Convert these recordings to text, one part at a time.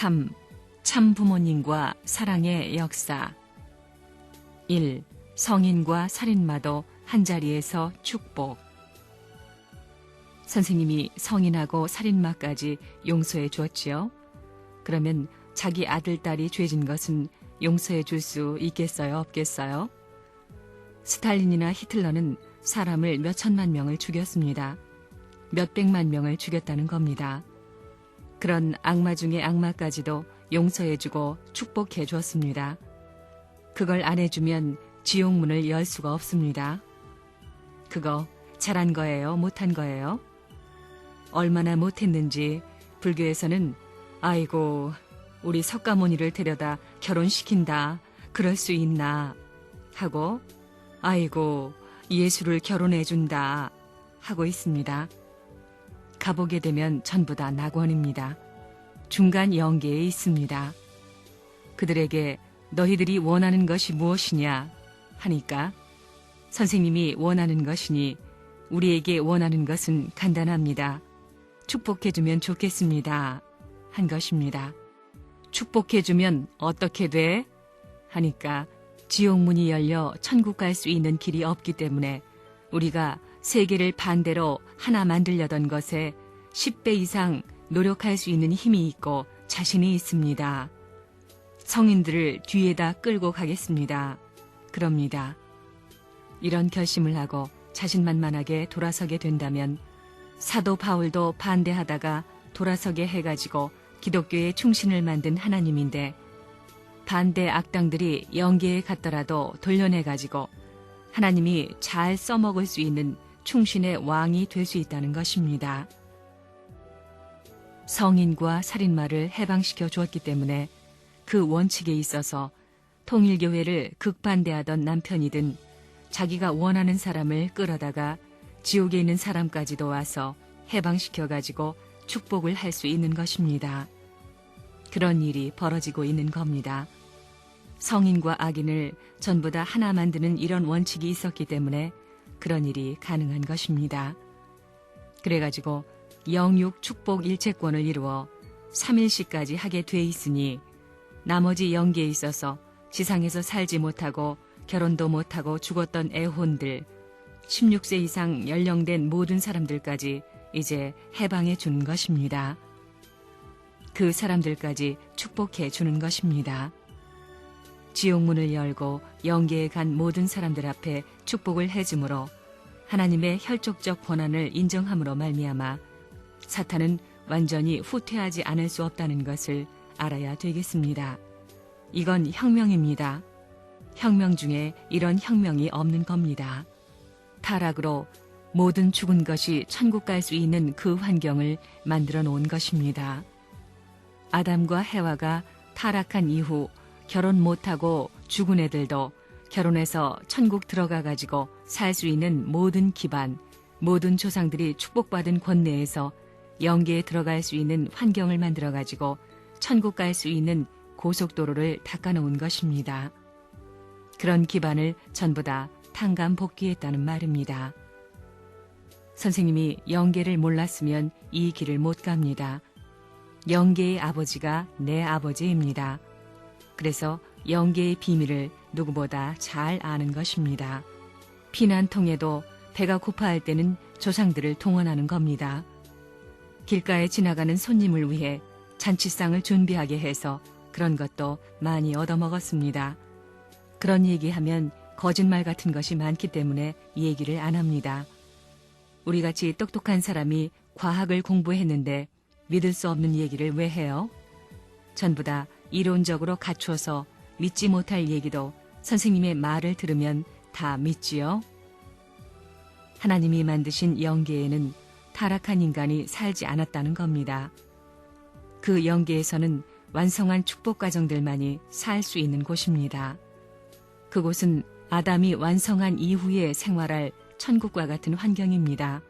3. 참 부모님과 사랑의 역사. 1. 성인과 살인마도 한자리에서 축복. 선생님이 성인하고 살인마까지 용서해 주었지요. 그러면 자기 아들, 딸이 죄진 것은 용서해 줄 수 있겠어요, 없겠어요? 스탈린이나 히틀러는 사람을 몇 천만 명을 죽였습니다. 몇 백만 명을 죽였다는 겁니다. 그런 악마 중의 악마까지도 용서해주고 축복해 주었습니다. 그걸 안 해주면 지옥문을 열 수가 없습니다. 그거 잘한 거예요, 못한 거예요? 얼마나 못했는지 불교에서는 아이고 우리 석가모니를 데려다 결혼시킨다, 그럴 수 있나 하고 아이고 예수를 결혼해준다 하고 있습니다. 가보게 되면 전부 다 낙원입니다. 중간 영계에 있습니다. 그들에게 너희들이 원하는 것이 무엇이냐 하니까 선생님이 원하는 것이니 우리에게 원하는 것은 간단합니다. 축복해주면 좋겠습니다 한 것입니다. 축복해주면 어떻게 돼? 하니까 지옥문이 열려 천국 갈 수 있는 길이 없기 때문에 우리가 세계를 반대로 하나 만들려던 것에 10배 이상 노력할 수 있는 힘이 있고 자신이 있습니다. 성인들을 뒤에다 끌고 가겠습니다. 그럽니다. 이런 결심을 하고 자신만만하게 돌아서게 된다면 사도 바울도 반대하다가 돌아서게 해가지고 기독교의 충신을 만든 하나님인데 반대 악당들이 영계에 갔더라도 돌려내가지고 하나님이 잘 써먹을 수 있는 충신의 왕이 될 수 있다는 것입니다. 성인과 살인마를 해방시켜 주었기 때문에 그 원칙에 있어서 통일교회를 극반대하던 남편이든 자기가 원하는 사람을 끌어다가 지옥에 있는 사람까지도 와서 해방시켜가지고 축복을 할 수 있는 것입니다. 그런 일이 벌어지고 있는 겁니다. 성인과 악인을 전부 다 하나 만드는 이런 원칙이 있었기 때문에 그런 일이 가능한 것입니다. 그래가지고 영육 축복 일체권을 이루어 3일시까지 하게 돼 있으니 나머지 영계에 있어서 지상에서 살지 못하고 결혼도 못하고 죽었던 애혼들 16세 이상 연령된 모든 사람들까지 이제 해방해 주는 것입니다. 그 사람들까지 축복해 주는 것입니다. 지옥문을 열고 영계에 간 모든 사람들 앞에 축복을 해줌으로 하나님의 혈족적 권한을 인정함으로 말미암아 사탄은 완전히 후퇴하지 않을 수 없다는 것을 알아야 되겠습니다. 이건 혁명입니다. 혁명 중에 이런 혁명이 없는 겁니다. 타락으로 모든 죽은 것이 천국 갈 수 있는 그 환경을 만들어 놓은 것입니다. 아담과 해와가 타락한 이후 결혼 못하고 죽은 애들도 결혼해서 천국 들어가가지고 살 수 있는 모든 기반, 모든 조상들이 축복받은 권내에서 영계에 들어갈 수 있는 환경을 만들어가지고 천국 갈 수 있는 고속도로를 닦아놓은 것입니다. 그런 기반을 전부 다 탕감복귀했다는 말입니다. 선생님이 영계를 몰랐으면 이 길을 못 갑니다. 영계의 아버지가 내 아버지입니다. 그래서 영계의 비밀을 누구보다 잘 아는 것입니다. 피난통에도 배가 고파할 때는 조상들을 동원하는 겁니다. 길가에 지나가는 손님을 위해 잔치상을 준비하게 해서 그런 것도 많이 얻어먹었습니다. 그런 얘기하면 거짓말 같은 것이 많기 때문에 얘기를 안 합니다. 우리같이 똑똑한 사람이 과학을 공부했는데 믿을 수 없는 얘기를 왜 해요? 전부 다 이론적으로 갖추어서 믿지 못할 얘기도 선생님의 말을 들으면 다 믿지요? 하나님이 만드신 영계에는 타락한 인간이 살지 않았다는 겁니다. 그 영계에서는 완성한 축복 가정들만이 살 수 있는 곳입니다. 그곳은 아담이 완성한 이후에 생활할 천국과 같은 환경입니다.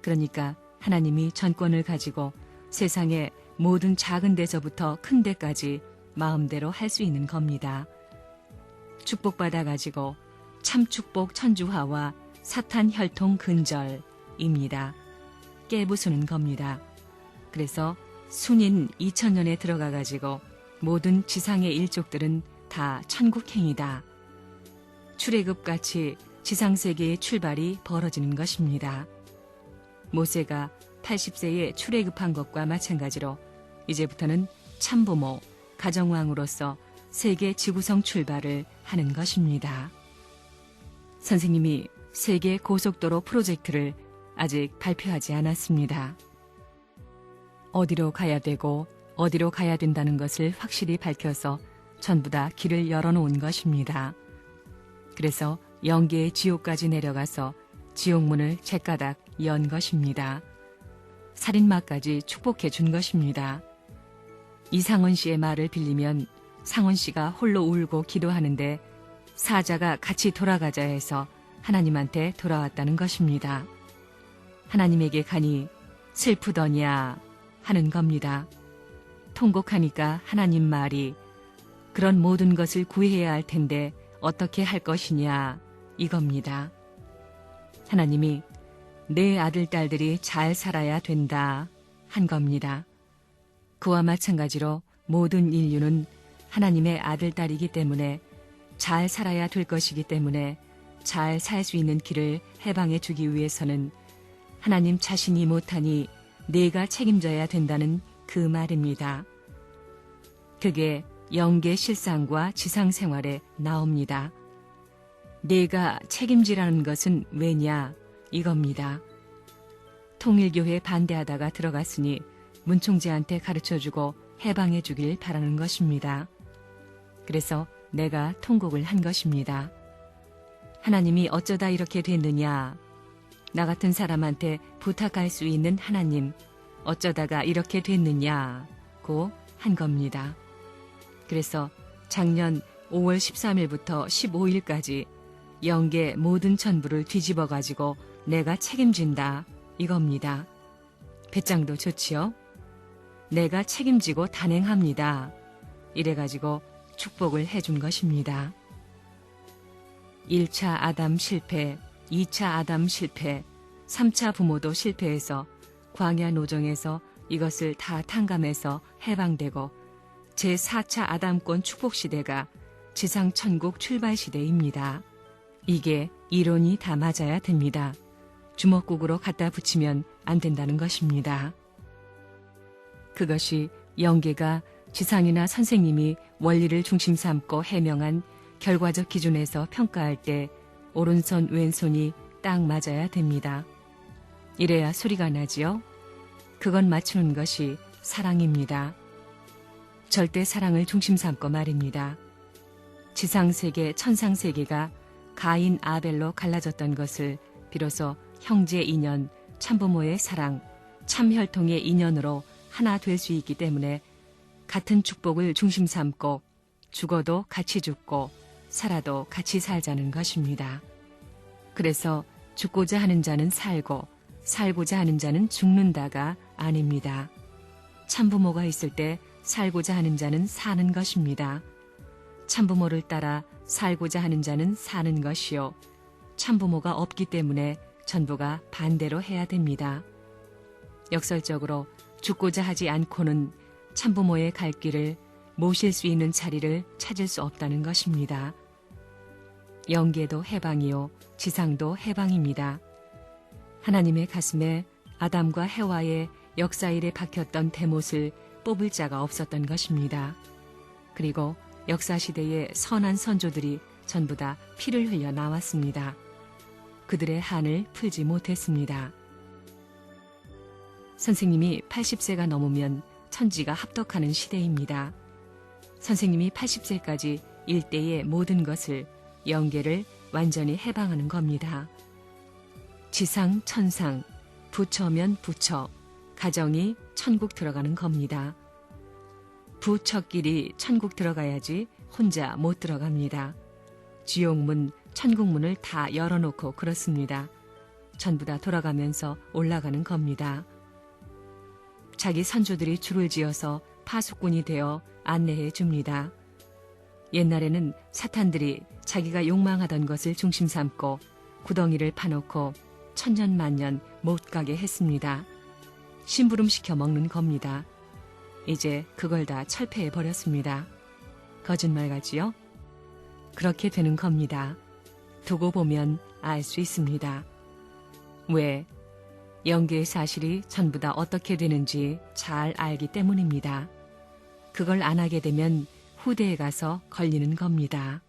그러니까 하나님이 전권을 가지고 세상의 모든 작은 데서부터 큰 데까지 마음대로 할 수 있는 겁니다. 축복받아가지고 참축복 천주화와 사탄 혈통 근절입니다. 깨부수는 겁니다. 그래서 순인 2000년에 들어가 가지고 모든 지상의 일족들은 다 천국행이다. 출애굽같이 지상세계의 출발이 벌어지는 것입니다. 모세가 80세에 출애굽한 것과 마찬가지로 이제부터는 참부모, 가정왕으로서 세계 지구성 출발을 하는 것입니다. 선생님이 세계 고속도로 프로젝트를 아직 발표하지 않았습니다. 어디로 가야 되고 어디로 가야 된다는 것을 확실히 밝혀서 전부 다 길을 열어놓은 것입니다. 그래서 영계의 지옥까지 내려가서 지옥문을 제까닥 연 것입니다. 살인마까지 축복해 준 것입니다. 이상원 씨의 말을 빌리면 상원 씨가 홀로 울고 기도하는데 사자가 같이 돌아가자 해서 하나님한테 돌아왔다는 것입니다. 하나님에게 가니 슬프더냐 하는 겁니다. 통곡하니까 하나님 말이 그런 모든 것을 구해야 할 텐데 어떻게 할 것이냐 이겁니다. 하나님이 내 아들, 딸들이 잘 살아야 된다 한 겁니다. 그와 마찬가지로 모든 인류는 하나님의 아들, 딸이기 때문에 잘 살아야 될 것이기 때문에 잘 살 수 있는 길을 해방해 주기 위해서는 하나님 자신이 못하니 내가 책임져야 된다는 그 말입니다. 그게 영계 실상과 지상 생활에 나옵니다. 내가 책임지라는 것은 왜냐 이겁니다. 통일교회 반대하다가 들어갔으니 문총재한테 가르쳐주고 해방해 주길 바라는 것입니다. 그래서 내가 통곡을 한 것입니다. 하나님이 어쩌다 이렇게 됐느냐? 나 같은 사람한테 부탁할 수 있는 하나님, 어쩌다가 이렇게 됐느냐고 한 겁니다. 그래서 작년 5월 13일부터 15일까지 영계 모든 천부를 뒤집어 가지고 내가 책임진다 이겁니다. 배짱도 좋지요? 내가 책임지고 단행합니다. 이래가지고 축복을 해준 것입니다. 1차 아담 실패, 2차 아담 실패, 3차 부모도 실패해서 광야 노정에서 이것을 다 탕감해서 해방되고 제4차 아담권 축복시대가 지상천국 출발시대입니다. 이게 이론이 다 맞아야 됩니다. 주먹국으로 갖다 붙이면 안 된다는 것입니다. 그것이 영계가 지상이나 선생님이 원리를 중심 삼고 해명한 결과적 기준에서 평가할 때 오른손 왼손이 딱 맞아야 됩니다. 이래야 소리가 나지요. 그건 맞추는 것이 사랑입니다. 절대 사랑을 중심 삼고 말입니다. 지상세계, 천상세계가 가인 아벨로 갈라졌던 것을 비로소 형제 인연, 참부모의 사랑, 참혈통의 인연으로 하나 될 수 있기 때문에 같은 축복을 중심 삼고 죽어도 같이 죽고 살아도 같이 살자는 것입니다. 그래서 죽고자 하는 자는 살고 살고자 하는 자는 죽는다가 아닙니다. 참부모가 있을 때 살고자 하는 자는 사는 것입니다. 참부모를 따라 살고자 하는 자는 사는 것이요. 참부모가 없기 때문에 전부가 반대로 해야 됩니다. 역설적으로 죽고자 하지 않고는 참부모의 갈 길을 모실 수 있는 자리를 찾을 수 없다는 것입니다. 영계도 해방이요, 지상도 해방입니다. 하나님의 가슴에 아담과 해와의 역사일에 박혔던 대못을 뽑을 자가 없었던 것입니다. 그리고 역사시대의 선한 선조들이 전부 다 피를 흘려 나왔습니다. 그들의 한을 풀지 못했습니다. 선생님이 80세가 넘으면 천지가 합덕하는 시대입니다. 선생님이 80세까지 일대의 모든 것을 영계를 완전히 해방하는 겁니다. 지상, 천상, 부처면 부처, 가정이 천국 들어가는 겁니다. 부처끼리 천국 들어가야지 혼자 못 들어갑니다. 지옥문, 천국문을 다 열어놓고 그렇습니다. 전부 다 돌아가면서 올라가는 겁니다. 자기 선조들이 줄을 지어서 파수꾼이 되어 안내해 줍니다. 옛날에는 사탄들이 자기가 욕망하던 것을 중심 삼고 구덩이를 파놓고 천년만년 못 가게 했습니다. 심부름시켜 먹는 겁니다. 이제 그걸 다 철폐해 버렸습니다. 거짓말 같지요? 그렇게 되는 겁니다. 두고 보면 알 수 있습니다. 왜? 영계의 사실이 전부 다 어떻게 되는지 잘 알기 때문입니다. 그걸 안 하게 되면 후대에 가서 걸리는 겁니다.